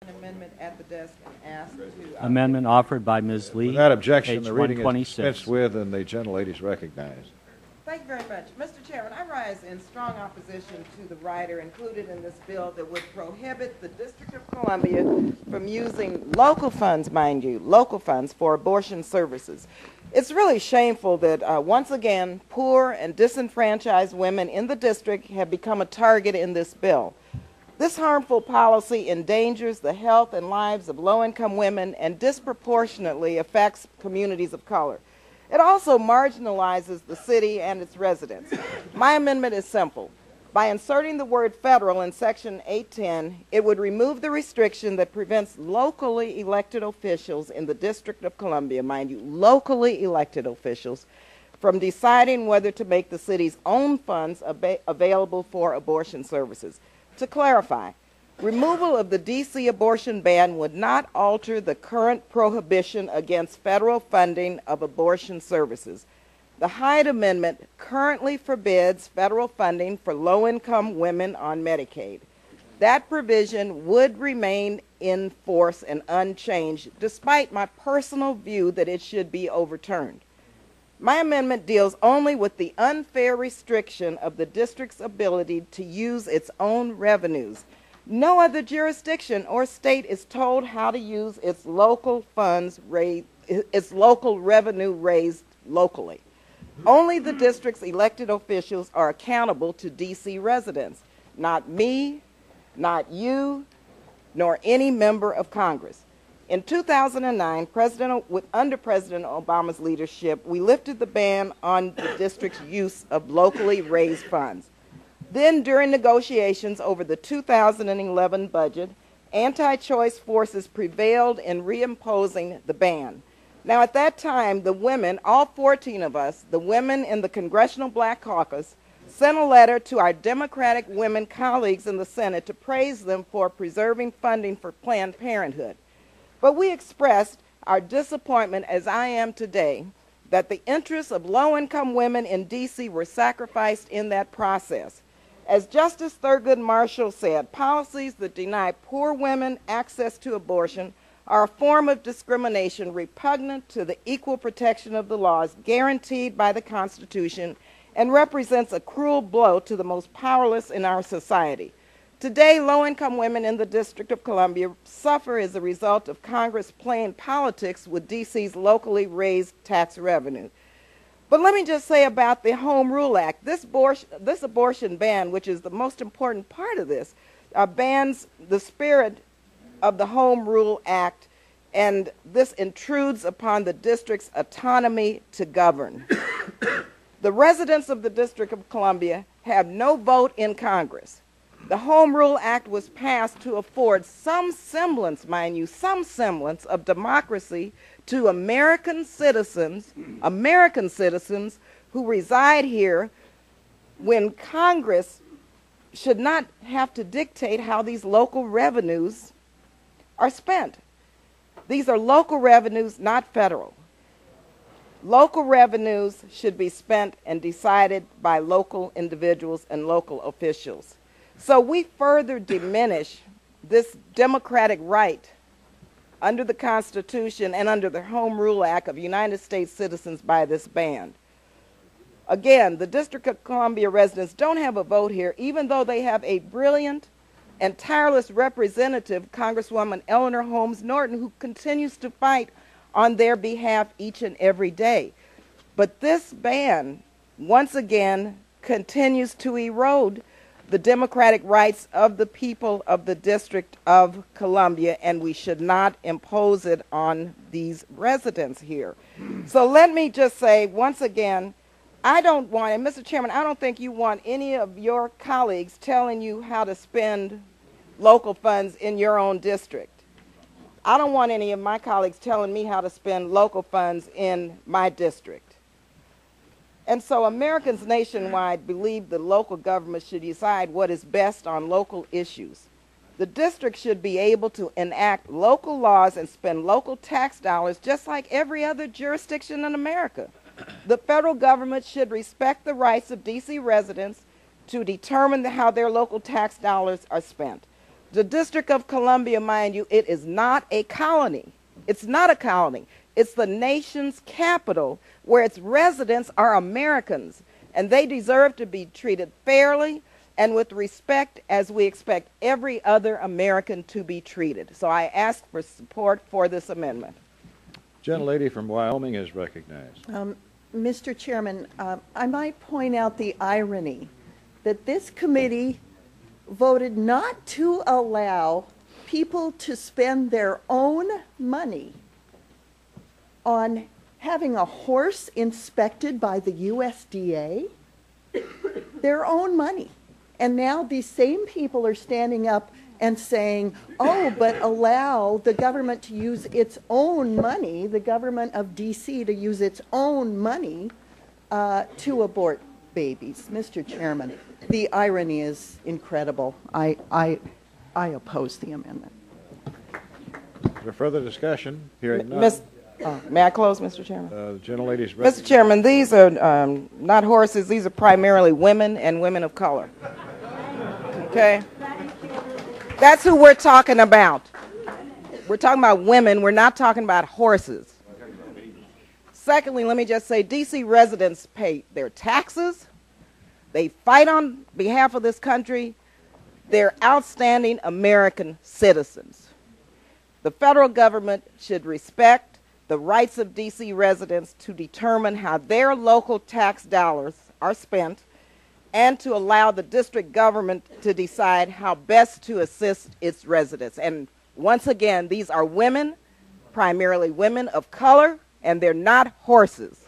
An amendment at the desk and ask to... Amendment offered by Ms. Lee. Without objection, page the reading is 126. dispensed with and the gentlelady is recognized. Thank you very much. Mr. Chairman, I rise in strong opposition to the rider included in this bill that would prohibit the District of Columbia from using local funds, mind you, local funds for abortion services. It's really shameful that once again, poor and disenfranchised women in the district have become a target in this bill. This harmful policy endangers the health and lives of low-income women and disproportionately affects communities of color. It also marginalizes the city and its residents. My amendment is simple. By inserting the word federal in Section 810, it would remove the restriction that prevents locally elected officials in the District of Columbia, mind you, locally elected officials, from deciding whether to make the city's own funds available for abortion services. To clarify, removal of the D.C. abortion ban would not alter the current prohibition against federal funding of abortion services. The Hyde Amendment currently forbids federal funding for low-income women on Medicaid. That provision would remain in force and unchanged, despite my personal view that it should be overturned. My amendment deals only with the unfair restriction of the district's ability to use its own revenues. No other jurisdiction or state is told how to use its local funds its local revenue raised locally. Only the district's elected officials are accountable to D.C. residents, not me, not you, nor any member of Congress. In 2009, under President Obama's leadership, we lifted the ban on the district's use of locally raised funds. Then, during negotiations over the 2011 budget, anti-choice forces prevailed in reimposing the ban. Now, at that time, the women, all 14 of us, the women in the Congressional Black Caucus, sent a letter to our Democratic women colleagues in the Senate to praise them for preserving funding for Planned Parenthood. But we expressed our disappointment, as I am today, that the interests of low-income women in D.C. were sacrificed in that process. As Justice Thurgood Marshall said, policies that deny poor women access to abortion are a form of discrimination repugnant to the equal protection of the laws guaranteed by the Constitution and represents a cruel blow to the most powerless in our society. Today, low-income women in the District of Columbia suffer as a result of Congress playing politics with D.C.'s locally raised tax revenue. But let me just say about the Home Rule Act, this abortion ban, which is the most important part of this, bans the spirit of the Home Rule Act, and this intrudes upon the district's autonomy to govern. The residents of the District of Columbia have no vote in Congress. The Home Rule Act was passed to afford some semblance, mind you, some semblance of democracy to American citizens who reside here, when Congress should not have to dictate how these local revenues are spent. These are local revenues, not federal. Local revenues should be spent and decided by local individuals and local officials. So we further diminish this democratic right under the Constitution and under the Home Rule Act of United States citizens by this ban. Again, the District of Columbia residents don't have a vote here, even though they have a brilliant and tireless representative, Congresswoman Eleanor Holmes Norton, who continues to fight on their behalf each and every day. But this ban, once again, continues to erode the democratic rights of the people of the District of Columbia, and we should not impose it on these residents here. So let me just say, once again, I don't want, and Mr. Chairman, I don't think you want any of your colleagues telling you how to spend local funds in your own district. I don't want any of my colleagues telling me how to spend local funds in my district. And so Americans nationwide believe that local government should decide what is best on local issues. The district should be able to enact local laws and spend local tax dollars just like every other jurisdiction in America. The federal government should respect the rights of D.C. residents to determine how their local tax dollars are spent. The District of Columbia, mind you, it is not a colony. It's not a colony. It's the nation's capital where its residents are Americans, and they deserve to be treated fairly and with respect as we expect every other American to be treated. So I ask for support for this amendment. Gentlelady from Wyoming is recognized. Mr. Chairman, I might point out the irony that this committee voted not to allow people to spend their own money on having a horse inspected by the USDA, their own money. And now these same people are standing up and saying, oh, but allow the government to use its own money, the government of D.C. to use its own money to abort babies. Mr. Chairman, the irony is incredible. I oppose the amendment. Is there further discussion? Hearing none. May I close, Mr. Chairman? The gentlelady's Mr. recognized. Chairman, these are not horses. These are primarily women and women of color. Okay? That's who we're talking about. We're talking about women. We're not talking about horses. Secondly, let me just say, D.C. residents pay their taxes. They fight on behalf of this country. They're outstanding American citizens. The federal government should respect the rights of D.C. residents to determine how their local tax dollars are spent and to allow the district government to decide how best to assist its residents. And once again, these are women, primarily women of color, and they're not horses.